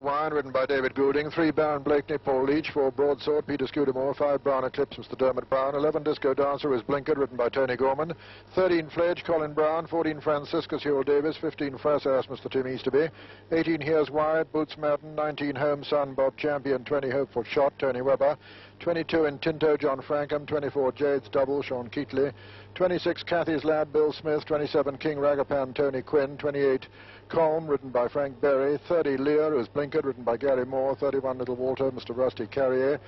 Wine, ridden by David Goulding. 3 Baron Blakeney, Paul Leach. 4 Broadsword, Peter Scudamore. 5 Brown Eclipse, Mr. Dermot Brown. 11 Disco Dancer is Blinker, ridden by Tony Gorman. 13 Fledge, Colin Brown. 14 Franciscus, Hewell Davis. 15 Frassass, Mr. Tim Easterby. 18 Here's Wyatt, Boots Madden. 19 Home Sun, Bob Champion. 20 Hopeful Shot, Tony Webber. 22 in Tinto, John Frankham. 24 Jades Double, Sean Keatley. 26 Cathy's Lad, Bill Smith. 27 King Ragapan, Tony Quinn. 28 Colm, ridden by Frank Berry. 30 Lear is Blinkered, ridden by Gary Moore. 31 Little Walter, Mr. Rusty Carrier.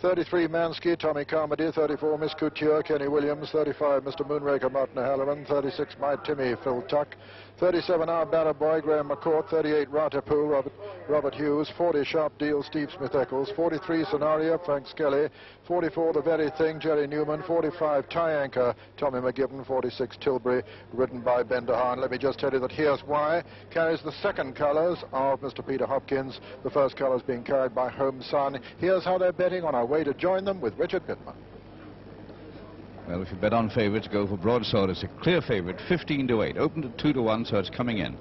33 Mansky, Tommy Carmody. 34 Miss Couture, Kenny Williams. 35 Mr. Moonraker, Martin Halloran. 36 My Timmy, Phil Tuck. 37 Our Banner Boy, Graham McCourt. 38 Ratapu, Robert Hughes. 40 Sharp Deal, Steve Smith Eccles. 43 Scenario, Frank Skelly. 44 The Very Thing, Jerry Newman. 45 Tie Anchor, Tommy McGibbon. 46 Tilbury, ridden by Ben DeHaan. Let me just tell you that Here's Why carries the second colours of Mr. Peter Hopkins. The first colours being carried by Home Sun. Here's how they're betting on our way to join them with Richard Pittman. Well, if you bet on favourites, go for Broadsword. It's a clear favourite, 15-8. Opened at 2-1, so it's coming in.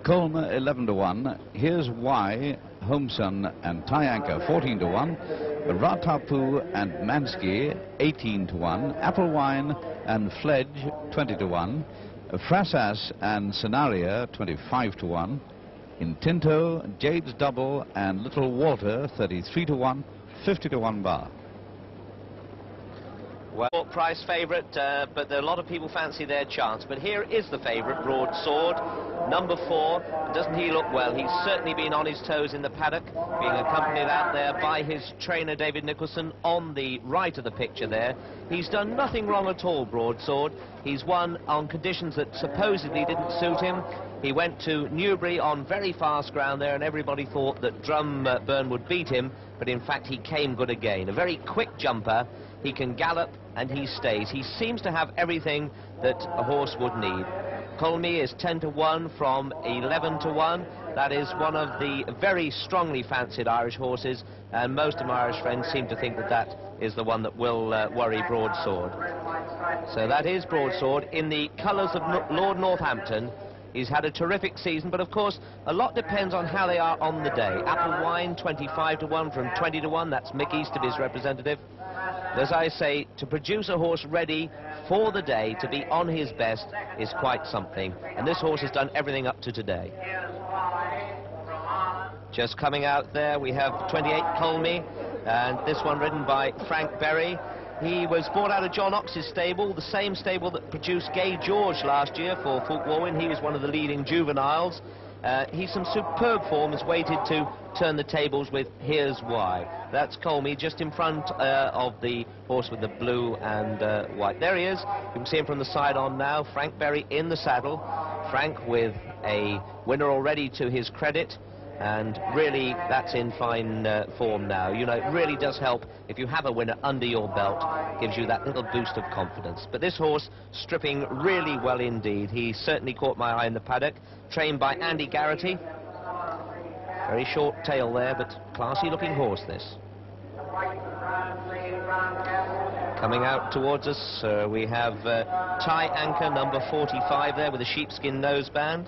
Colma, 11-1. Here's Why, Home Sun and Tie Anchor, 14-1. Ratapu and Mansky, 18-1. Apple Wine and Fledge, 20-1. Frassass and Scenario, 25-1. In Tinto, Jades Double and Little Walter, 33-1. 50-1 bar. Well, price favourite, but a lot of people fancy their chance. But here is the favourite, Broadsword, number 4. Doesn't he look well? He's certainly been on his toes in the paddock, being accompanied out there by his trainer, David Nicholson, on the right of the picture there. He's done nothing wrong at all, Broadsword. He's won on conditions that supposedly didn't suit him. He went to Newbury on very fast ground there, and everybody thought that Drumburn would beat him, but in fact he came good again. A very quick jumper. He can gallop and he stays. He seems to have everything that a horse would need. Colmy is 10-1 from 11-1. That is one of the very strongly fancied Irish horses, and most of my Irish friends seem to think that that is the one that will worry Broadsword. So that is Broadsword in the colours of Lord Northampton. He's had a terrific season, but of course a lot depends on how they are on the day. Apple Wine 25-1 from 20-1. That's Mick Easterby's representative. As I say, to produce a horse ready for the day, to be on his best, is quite something. And this horse has done everything up to today. Just coming out there, we have 28 Colmy, and this one ridden by Frank Berry. He was bought out of John Ox's stable, the same stable that produced Gay George last year for Fulk Warwin. He was one of the leading juveniles. He's some superb form, has waited to turn the tables with Here's Why. That's Colmy just in front of the horse with the blue and white. There he is. You can see him from the side on now. Frank Berry in the saddle. Frank with a winner already to his credit. And really, that's in fine form now. You know, it really does help if you have a winner under your belt. Gives you that little boost of confidence. But this horse stripping really well indeed. He certainly caught my eye in the paddock. Trained by Andy Garrity. Very short tail there, but classy looking horse this. Coming out towards us, we have Tie Anchor, number 45 there with a sheepskin noseband.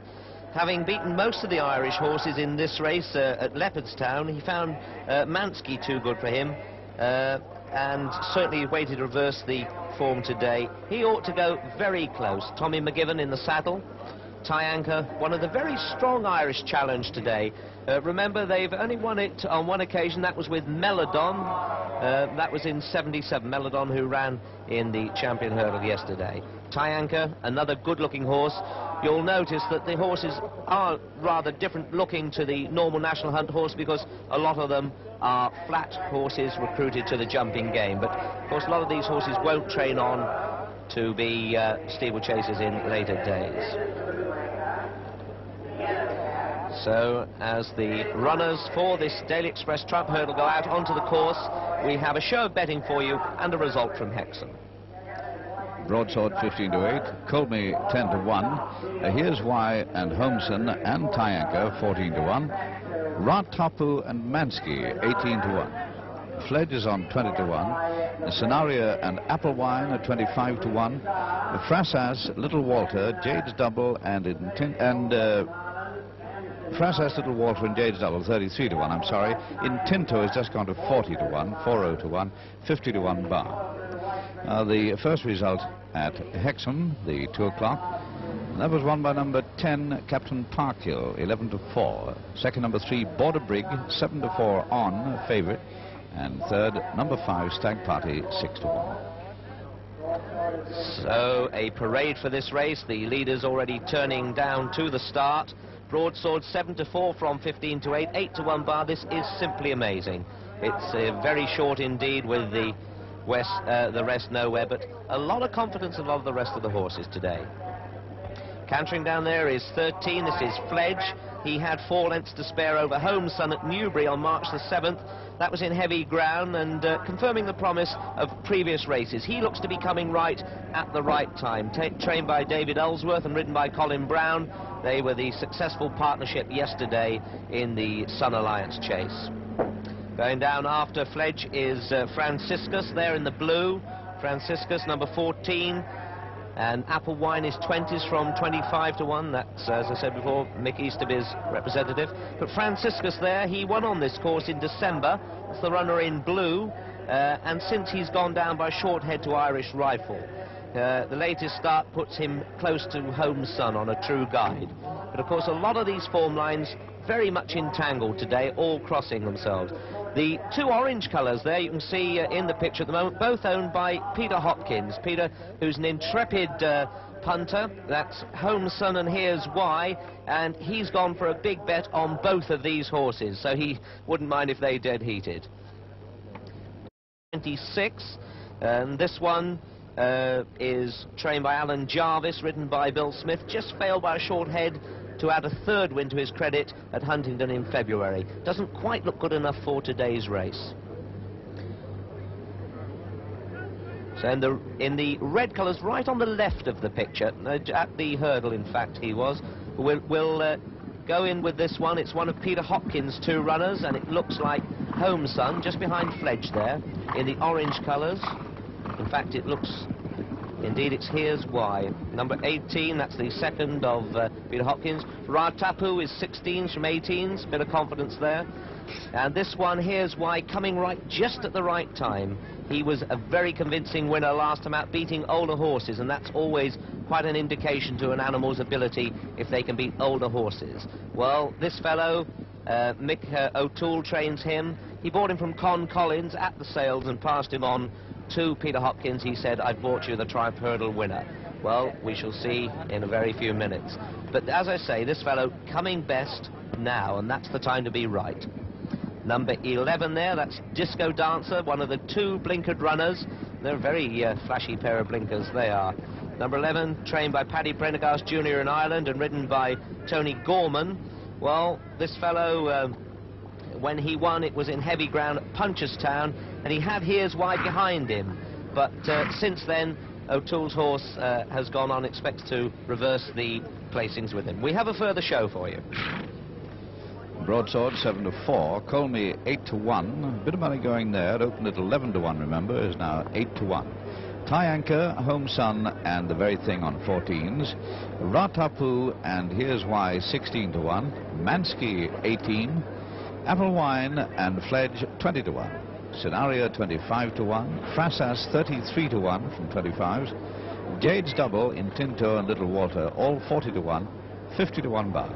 Having beaten most of the Irish horses in this race at Leopardstown, he found Mansky too good for him, and certainly waited to reverse the form today. He ought to go very close. Tommy McGibbon in the saddle. Tie Anchor, one of the very strong Irish challenge today. Remember, they've only won it on one occasion. That was with Melodon. That was in 77. Melodon, who ran in the champion hurdle yesterday. Tie Anchor, another good-looking horse. You'll notice that the horses are rather different looking to the normal National Hunt horse, because a lot of them are flat horses recruited to the jumping game. But, of course, a lot of these horses won't train on to be steeplechasers in later days. So, as the runners for this Daily Express Trump Hurdle go out onto the course, we have a show of betting for you and a result from Hexham. Broadsword 15-8, Colmy 10-1, Here's Why and Home Sun and Tie Anchor 14-1, Ratapu and Mansky 18-1, Fledge is on 20-1, Scenario and Apple Wine at 25-1, Frassass, Little Walter, Jades Double and Frasas Little Walter and Jade's Double 33 to 1, I'm sorry. In Tinto has just gone to 40 to 1, 40 to 1, 50 to 1 bar. The first result at Hexham, the 2 o'clock, that was won by number 10, Captain Parkhill, 11 to 4. Second, number 3, Border Brig, 7 to 4 on, favourite. And third, number 5, Stag Party, 6 to 1. So a parade for this race. The leaders already turning down to the start. Broadsword 7 to 4 from 15 to 8, 8 to 1 bar. This is simply amazing. It's very short indeed with the rest nowhere, but a lot of confidence in a lot of the rest of the horses today. Cantering down there is 13. This is Fledge. He had 4 lengths to spare over Home Sun at Newbury on March the 7th. That was in heavy ground and confirming the promise of previous races. He looks to be coming right at the right time. Trained by David Ellsworth and ridden by Colin Brown. They were the successful partnership yesterday in the Sun Alliance chase. Going down after Fledge is Franciscus there in the blue. Franciscus, number 14. And Apple Wine is 20s from 25 to 1. That's, as I said before, Mick Easterby's representative. But Franciscus there, he won on this course in December. It's the runner in blue. And since he's gone down by short head to Irish Rifle. The latest start puts him close to Home Sun on a true guide. But of course, a lot of these form lines very much entangled today, all crossing themselves. The 2 orange colours there, you can see in the picture at the moment, both owned by Peter Hopkins. Peter, who's an intrepid punter. That's Home Sun and Here's Why. And he's gone for a big bet on both of these horses, so he wouldn't mind if they dead heated. 26, and this one is trained by Alan Jarvis, ridden by Bill Smith. Just failed by a short head to add a 3rd win to his credit at Huntingdon in February. Doesn't quite look good enough for today's race. So in the red colours, right on the left of the picture, at the hurdle, in fact, he was. We'll go in with this one. It's one of Peter Hopkins' 2 runners, and it looks like Home Sun, just behind Fledge there, in the orange colours. In fact, it looks... Indeed, it's Here's Why. Number 18, that's the second of Peter Hopkins. Ratapu is 16s from 18s, bit of confidence there. And this one, Here's Why, coming right just at the right time. He was a very convincing winner last time out, beating older horses, and that's always quite an indication to an animal's ability if they can beat older horses. Well, this fellow, Mick O'Toole trains him. He bought him from Con Collins at the sales and passed him on to Peter Hopkins. He said, "I've bought you the Triumph Hurdle winner." Well, we shall see in a very few minutes. But as I say, this fellow coming best now, and that's the time to be right. Number 11 there, that's Disco Dancer, one of the 2 blinkered runners. They're a very flashy pair of blinkers, they are. Number 11, trained by Paddy Prendergast Jr. in Ireland and ridden by Tony Gorman. Well, this fellow... when he won, it was in heavy ground at Punchestown, and he had Here's Why behind him. But since then, O'Toole's horse has gone on, expects to reverse the placings with him. We have a further show for you. Broadsword 7 to 4, Colmy 8 to 1. A bit of money going there. It opened at 11 to 1, remember, is now 8 to 1. Tie Anchor, Home Sun, and The Very Thing on 14s. Ratapu and Here's Why 16 to 1. Mansky 18. Apple Wine and Fledge 20 to 1. Scenario 25 to 1. Frasas 33 to 1 from 25s. Jade's Double in Tinto and Little Walter all 40 to 1. 50 to 1 bar.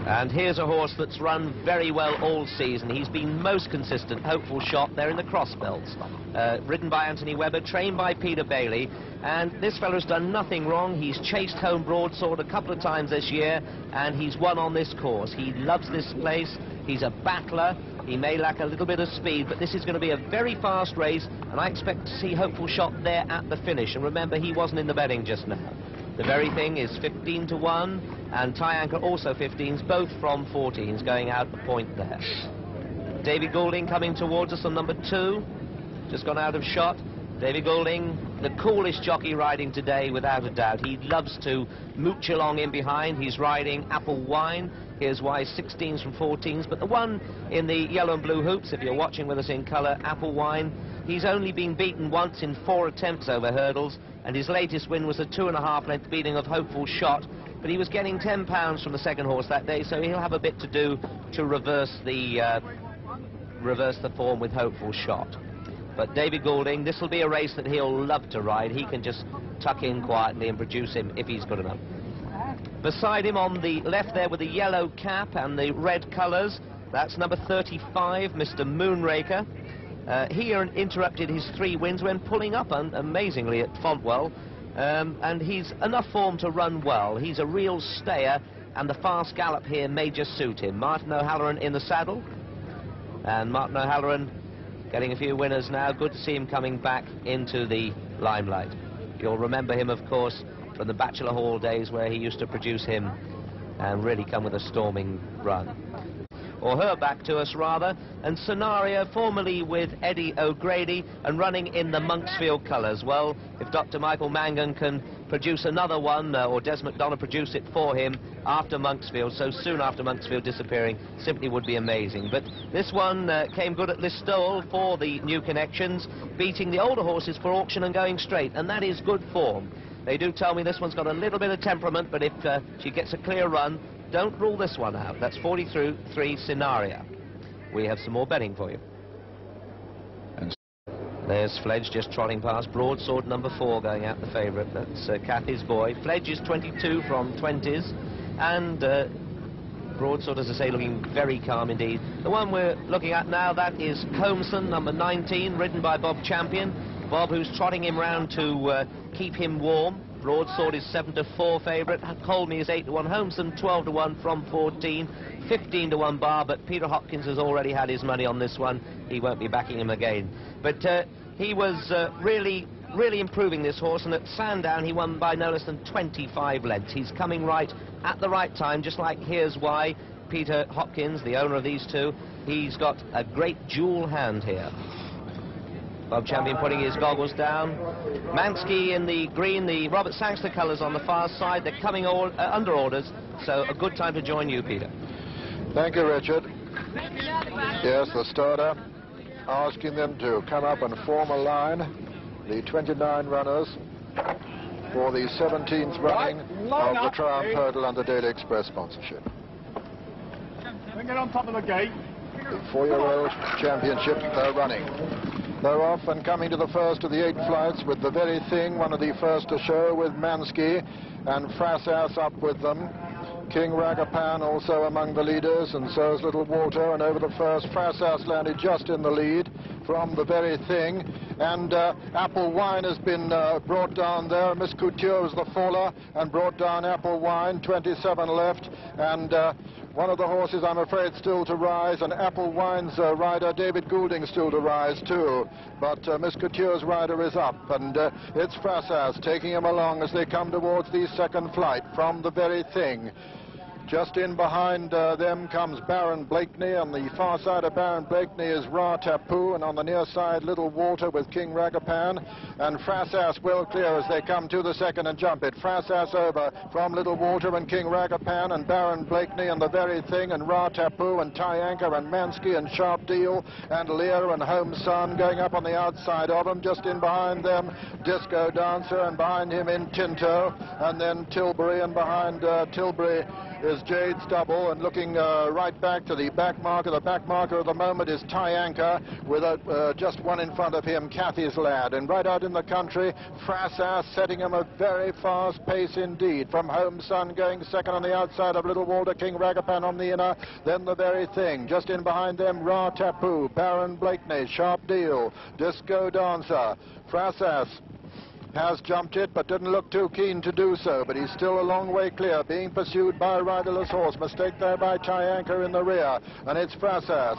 And here's a horse that's run very well all season. He's been most consistent. Hopeful Shot there in the crossbelts. Ridden by Anthony Webber, trained by Peter Bailey. And this fellow's done nothing wrong. He's chased home Broadsword a couple of times this year, and he's won on this course. He loves this place. He's a battler. He may lack a little bit of speed, but this is going to be a very fast race, and I expect to see Hopeful Shot there at the finish. And remember, he wasn't in the betting just now. The Very Thing is 15 to 1, and Tie Anchor also 15s, both from 14s, going out the point there. Davy Goulding coming towards us on number 2, just gone out of shot. Davy Goulding, the coolest jockey riding today, without a doubt. He loves to mooch along in behind. He's riding Apple Wine. Here's Why 16s from 14s, but the one in the yellow and blue hoops, if you're watching with us in colour, Apple Wine, He's only been beaten once in 4 attempts over hurdles, and his latest win was a 2.5 length beating of Hopeful Shot. But he was getting £10 from the second horse that day, so he'll have a bit to do to reverse the form with Hopeful Shot. But David Goulding, this will be a race that he'll love to ride. He can just tuck in quietly and produce him if he's good enough. Beside him on the left there with the yellow cap and the red colours, that's number 35, Mr. Moonraker. He interrupted his 3 wins when pulling up amazingly at Fontwell, and he's enough form to run well. He's a real stayer, and the fast gallop here may just suit him. Martin O'Halloran in the saddle, and Martin O'Halloran getting a few winners now. Good to see him coming back into the limelight. You'll remember him, of course, from the Bachelor Hall days where he used to produce him and really come with a storming run. Or her back to us, rather, and Scenario, formerly with Eddie O'Grady and running in the Monksfield colours. Well, if Dr. Michael Mangan can produce another one, or Des McDonough produce it for him after Monksfield, so soon after Monksfield disappearing, simply would be amazing. But this one came good at Listowel for the new connections, beating the older horses for auction and going straight, and that is good form. They do tell me this one's got a little bit of temperament, but if she gets a clear run, don't rule this one out. That's 43 Scenario. We have some more betting for you. And there's Fledge just trotting past. Broadsword number 4 going out the favourite. That's Kathy's boy. Fledge is 22 from 20s. And Broadsword, as I say, looking very calm indeed. The one we're looking at now, that is Homeson, number 19, ridden by Bob Champion. Bob, who's trotting him round to keep him warm. Broadsword is 7-4 favourite. Colmy is 8-1. Homeson 12-1 from 14. 15-1 bar, but Peter Hopkins has already had his money on this one. He won't be backing him again. But he was really improving this horse, and at Sandown he won by no less than 25 lengths. He's coming right at the right time, just like Here's Why. Peter Hopkins, the owner of these two, he's got a great dual hand here. Bob Champion putting his goggles down. Mansky in the green, the Robert Sangster colours on the far side. They're coming under orders, so a good time to join you, Peter. Thank you, Richard. Yes, the starter asking them to come up and form a line. The 29 runners for the 17th running of the Triumph Hurdle under Daily Express sponsorship. Get on top of the gate. The 4-year-old championship they're running. They're off and coming to the first of the 8 flights with The Very Thing, one of the first to show, with Mansky and Frassass up with them. King Ragapan also among the leaders, and so is Little Walter, and over the first Frassass landed just in the lead from The Very Thing, and Apple Wine has been brought down there. Miss Couture was the faller and brought down Apple Wine, 27 left, and one of the horses, I'm afraid, still to rise, and Apple Wine's rider, David Goulding, still to rise too. But Miss Couture's rider is up, and it's Frassass taking him along as they come towards the second flight from The Very Thing. Just in behind them comes Baron Blakeney. On the far side of Baron Blakeney is Ra Tapu, and on the near side Little Walter with King Ragapan, and Frassass well clear as they come to the second and jump it. Frassass over from Little Walter and King Ragapan and Baron Blakeney and The Very Thing and Ra Tapu and Tie Anchor and Mansky and Sharp Deal and Lear and Home Sun going up on the outside of them. Just in behind them Disco Dancer, and behind him in Tinto, and then Tilbury, and behind Tilbury is Jade Stubble, and looking right back to the back marker. The back marker of the moment is Tie Anchor with just one in front of him, Kathy's Lad. And right out in the country, Frassass setting him a very fast pace indeed. From Home Sun going second on the outside of Little Walter, King Ragapan on the inner, then The Very Thing. Just in behind them, Ra Tapu, Baron Blakeney, Sharp Deal, Disco Dancer. Frassass has jumped it, but didn't look too keen to do so, but he's still a long way clear, being pursued by a riderless horse. Mistake there by Tie Anchor in the rear, and it's Frassass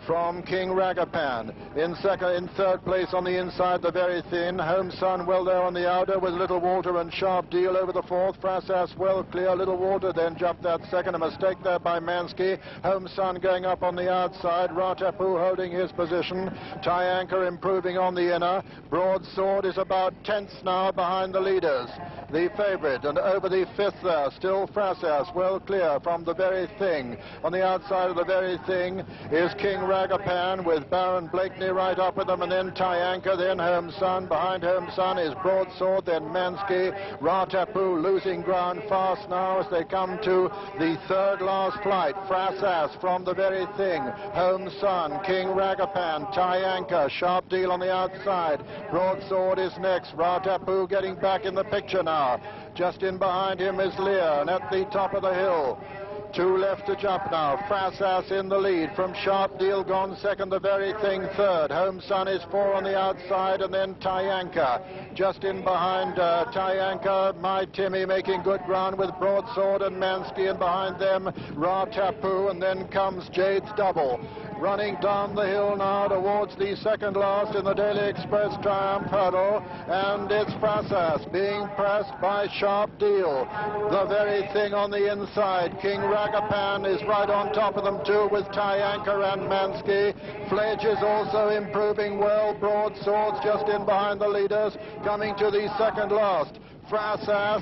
from King Ragapan. In third place on the inside, The Very Thin. Home Sun well there on the outer with Little Walter and Sharp Deal over the fourth. Frassass well clear. Little Walter then jumped that second. A mistake there by Mansky. Home Sun going up on the outside. Ra Tapu holding his position. Tie Anchor improving on the inner. Broadsword is about tenths now behind the leaders. the favourite. And over the fifth there, still Frasas, well clear from the Very Thing. On the outside of the Very Thing is King Ragapan with Baron Blakeney right up with them, and then Tyanka, then Home Sun. Behind Home Sun is Broadsword, then Mansky. Ratapu losing ground fast now as they come to the third last flight. Frasas from the Very Thing, Home Sun, King Ragapan, Tyanka, Sharp Deal on the outside. Broadsword is next. Ratapu getting back in the picture now. Just in behind him is Lear, and at the top of the hill, two left to jump now. Frasas in the lead. From Sharp Deal gone second, the Very Thing third. Home Sun is four on the outside, and then Tyanka. Just in behind Tyanka, My Timmy making good ground with Broadsword and Mansky, and behind them Ratapu, and then comes Jade's Double. Running down the hill now towards the second last in the Daily Express Triumph Hurdle, and it's Frasas being pressed by Sharp Deal. The Very Thing on the inside. King Ragapan is right on top of them too with Tyanka and Mansky. Fledge is also improving well. Broadsword's just in behind the leaders, coming to the second last. Frasas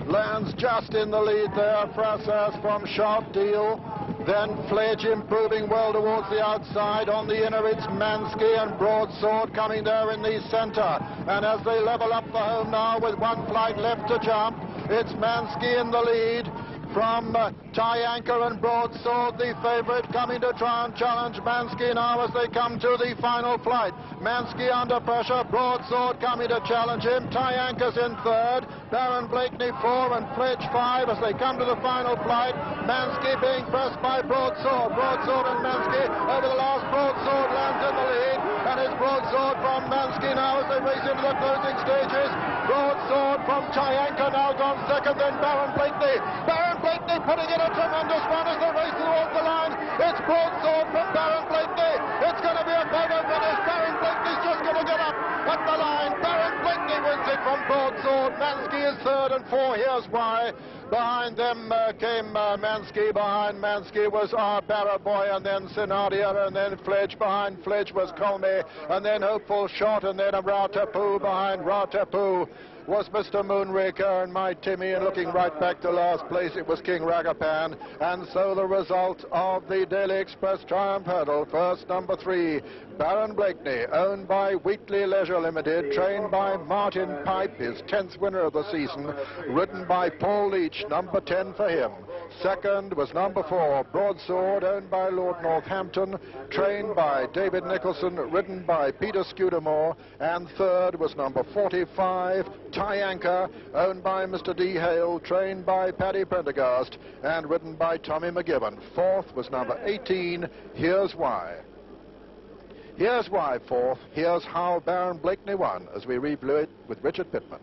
lands just in the lead there. Frasas from Sharp Deal. Then Fledge improving well towards the outside. On the inner it's Mansky and Broadsword coming there in the centre. And as they level up the home now with one flight left to jump, it's Mansky in the lead. From Tyanka and Broadsword, the favourite, coming to try and challenge Mansky now as they come to the final flight. Mansky under pressure, Broadsword coming to challenge him. Tyanka's in third, Baron Blakeney four, and Fledge five as they come to the final flight. Mansky being pressed by Broadsword. Broadsword and Mansky over the last. Broadsword lands in the lead, and it's Broadsword from Mansky now as they race into the closing stages. Broadsword from Tyanka now gone second, then Baron Blakeney. Baron Blakeney putting in a tremendous run as they race towards the line. It's Broadsword from Baron Blakeney. It's going to be a photo finish. Baron Blakeney's just going to get up at the line. Baron Blakeney wins it from Broadsword. Mansky is third and four. Here's why. Behind them came Mansky. Behind Mansky was Barraboy, and then Sinadia, and then Fledge. Behind Fledge was Colmy, and then Hopeful Shot, and then a Ratapu. Behind Ratapu was Mr. Moonraker and My Timmy, and looking right back to last place it was King Ragapan. And so the result of the Daily Express Triumph Hurdle, first number 3, Baron Blakeney, owned by Wheatley Leisure Limited, trained by Martin Pipe, his 10th winner of the season, ridden by Paul Leach, number 10 for him. Second was number 4, Broadsword, owned by Lord Northampton, trained by David Nicholson, ridden by Peter Scudamore. And third was number 45, Tyanka, owned by Mr. D. Hale, trained by Paddy Prendergast, and ridden by Tommy McGibbon. Fourth was number 18, Here's Why. Here's why, fourth. Here's how Baron Blakeney won, as we re-blew it with Richard Pittman.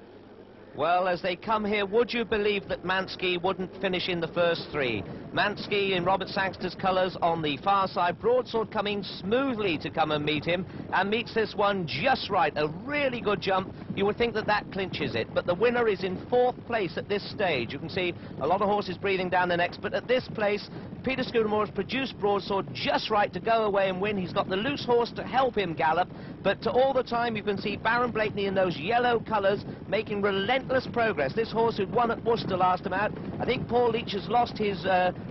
Well, as they come here, would you believe that Mansky wouldn't finish in the first 3? Mansky in Robert Sangster's colours on the far side. Broadsword coming smoothly to come and meet him, and meets this one just right. A really good jump. You would think that that clinches it, but the winner is in 4th place at this stage. You can see a lot of horses breathing down the necks, but at this place, Peter Scudamore has produced Broadsword just right to go away and win. He's got the loose horse to help him gallop, but all the time you can see Baron Blakeney in those yellow colours making relentless progress. This horse who'd won at Worcester last time out, I think Paul Leach has lost his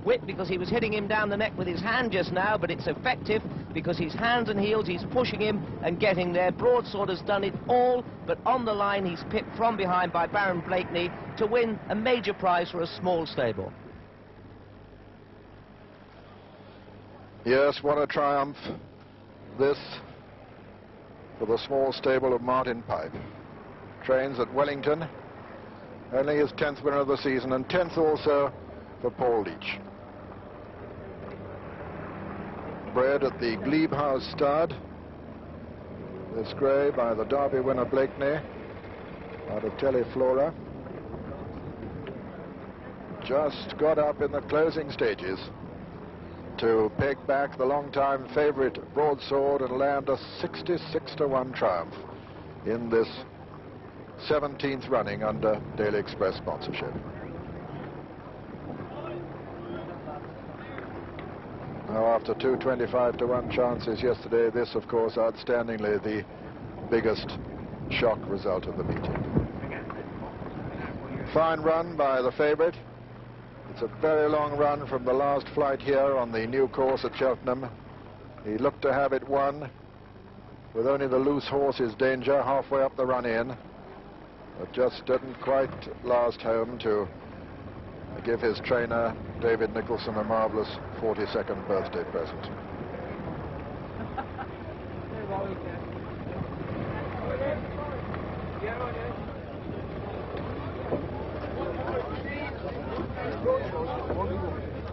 whip because he was hitting him down the neck with his hand just now, but it's effective because his hands and heels, he's pushing him and getting there. Broadsword has done it all, but on the line he's pipped from behind by Baron Blakeney to win a major prize for a small stable. Yes, what a triumph this for the small stable of Martin Pipe. Trains at Wellington, only his 10th winner of the season, and 10th also for Paul Leach. Bred at the Glebe House Stud, this grey by the Derby winner Blakeney, out of Teleflora. Just got up in the closing stages to peg back the long-time favourite Broadsword and land a 66-to-1 triumph in this 17th running under Daily Express sponsorship. Now, after 2 25-to-1 chances yesterday, this, of course, outstandingly the biggest shock result of the meeting. fine run by the favourite. It's a very long run from the last flight here on the new course at Cheltenham. He looked to have it won, with only the loose horse's danger halfway up the run in, but just didn't quite last home to give his trainer, David Nicholson, a marvellous 42nd birthday present.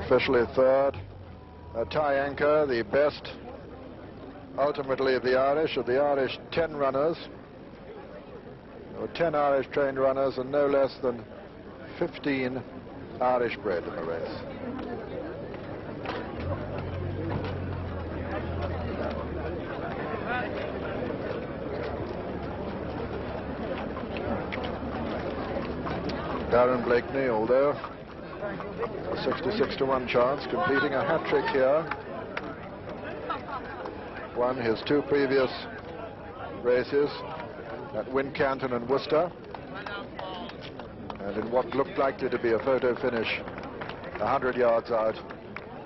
Officially third, Ty Anchor, the best ultimately of the Irish 10 runners. There were 10 Irish trained runners and no less than 15 Irish bred in the race. Darren Blakeney, although a 66-to-1 chance, completing a hat-trick here. Won his 2 previous races at Wincanton and Worcester, and in what looked likely to be a photo finish 100 yards out,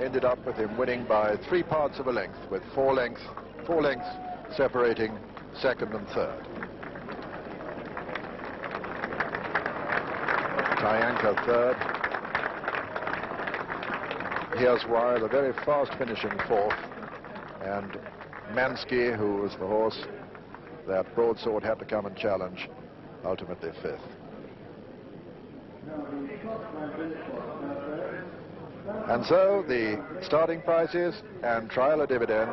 ended up with him winning by 3 parts of a length, with 4 lengths separating second and third. Ty Anchor third. Here's why, the very fast finishing fourth, and Mansky, who was the horse that Broadsword had to come and challenge, ultimately fifth. And so the starting prices and trial dividend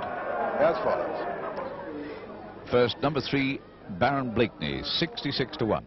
as follows. First, number 3, Baron Blakeney, 66-to-1.